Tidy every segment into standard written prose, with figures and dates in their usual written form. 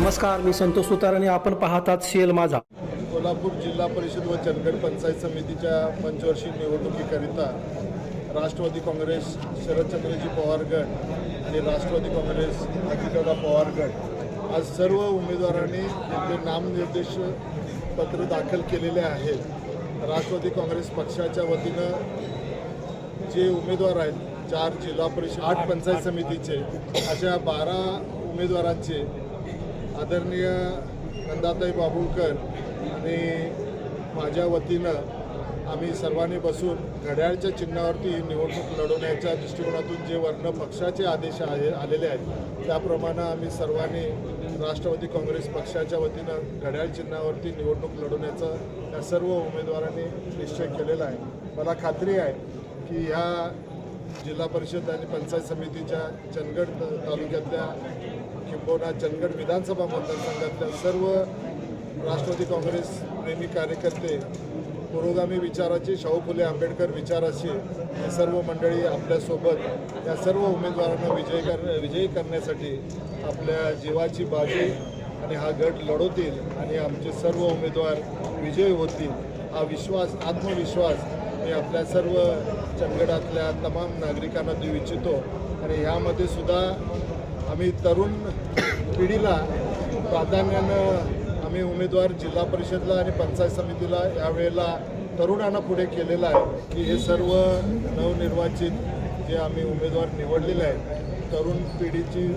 नमस्कार, मी संतोष सुतार आणि आपण पाहतात शेल माझा. कोल्हापूर जिल्हा परिषद व चंदगड पंचायत समितीच्या पंचवार्षिक निवडणुकीकरिता राष्ट्रवादी काँग्रेस शरदचंद्रजी पवार गट आणि राष्ट्रवादी काँग्रेस अजितदादा पवार गट आज सर्व उमेदवारांनी आपले नामनिर्देश पत्र दाखल केलेले आहेत. राष्ट्रवादी काँग्रेस पक्षाच्या वतीनं जे उमेदवार आहेत 4 जिल्हा परिषद 8 पंचायत समितीचे अशा 12 उमेदवारांचे आदरणीय नंदाताई बाबुळकर आणि माझ्या वतीनं आम्ही सर्वांनी बसून घड्याळच्या चिन्हावरती निवडणूक लढवण्याच्या दृष्टिकोनातून जे वर्ण पक्षाचे आदेश आलेले आहेत त्याप्रमाणे आम्ही सर्वांनी राष्ट्रवादी काँग्रेस पक्षाच्या वतीनं घड्याळ चिन्हावरती निवडणूक लढवण्याचा या सर्व उमेदवारांनी निश्चय केलेला आहे. मला खात्री आहे की ह्या जिल्हा परिषद आणि पंचायत समितीच्या चंदगड तालुक्यातल्या किंबहुना चंदगड विधानसभा मतदारसंघातल्या सर्व राष्ट्रवादी काँग्रेस प्रेमी कार्यकर्ते, पुरोगामी विचाराचे, शाहू फुले आंबेडकर विचाराचे हे सर्व मंडळी आपल्यासोबत या सर्व उमेदवारांना विजयी करण्यासाठी आपल्या जीवाची बाजी आणि हा गट लढवतील आणि आमचे सर्व उमेदवार विजयी होतील हा विश्वास, आत्मविश्वास मी आपल्या सर्व चंदगडातल्या तमाम नागरिकांना देऊ इच्छितो. आणि ह्यामध्ये सुद्धा आम्ही तरुण पिढीला प्राधान्यानं आम्ही उमेदवार जिल्हा परिषदला आणि पंचायत समितीला यावेळेला तरुणांना पुढे केलेलं आहे की हे सर्व नवनिर्वाचित जे आम्ही उमेदवार निवडलेले आहेत तरुण पिढीची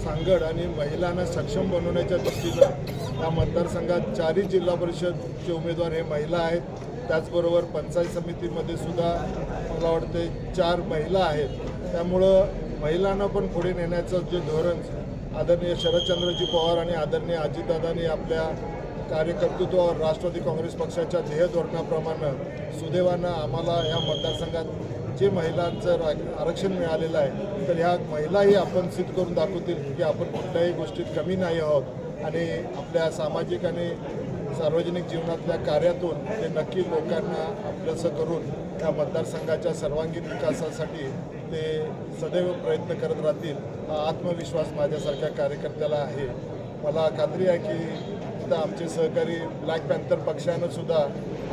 सांगड आणि महिलांना सक्षम बनवण्याच्या दृष्टीनं या मतदारसंघात 4 जिल्हा परिषदचे उमेदवार हे महिला आहेत. त्याचबरोबर पंचायत समितीमध्ये सुद्धा मला वाटते 4 महिला आहेत. त्यामुळं महिलांना पण पुढे नेण्याचं जे धोरण आदरणीय शरदचंद्रजी पवार आणि आदरणीय अजितदादांनी आपल्या कार्यकर्तृत्वावर राष्ट्रवादी काँग्रेस पक्षाच्या ध्येय धोरणाप्रमाणे सुदैवानं आम्हाला या मतदारसंघात जे महिलांचं आरक्षण मिळालेलं आहे तर ह्या महिलाही आपण सिद्ध करून दाखवतील की आपण कुठल्याही गोष्टीत कमी नाही आहोत आणि आपल्या सामाजिक आणि सार्वजनिक जीवनातल्या कार्यातून ते नक्की लोकांना आपलंसं करून या मतदारसंघाच्या सर्वांगीण विकासासाठी ते सदैव प्रयत्न करत राहतील हा आत्मविश्वास माझ्यासारख्या कार्यकर्त्याला आहे. मला खात्री आहे की आता आमचे सहकारी ब्लॅक पॅन्थर पक्षानं सुद्धा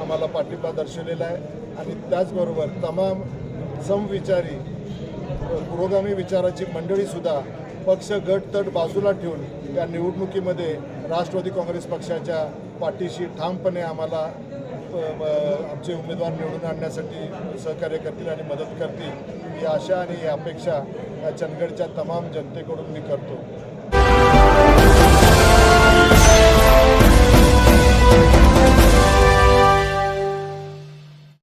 आम्हाला पाठिंबा दर्शवलेला आहे आणि त्याचबरोबर तमाम समविचारी पुरोगामी विचाराची मंडळीसुद्धा पक्ष गट तट बाजूला ठेवून या निवडणुकीमध्ये राष्ट्रवादी काँग्रेस पक्षाच्या पाठीशी ठामपणे आम्हाला आमचे उमेदवार निवडून आणण्यासाठी सहकार्य करतील आणि मदत करतील ही आशा आणि ही अपेक्षा या चंदगडच्या तमाम जनतेकडून मी करतो.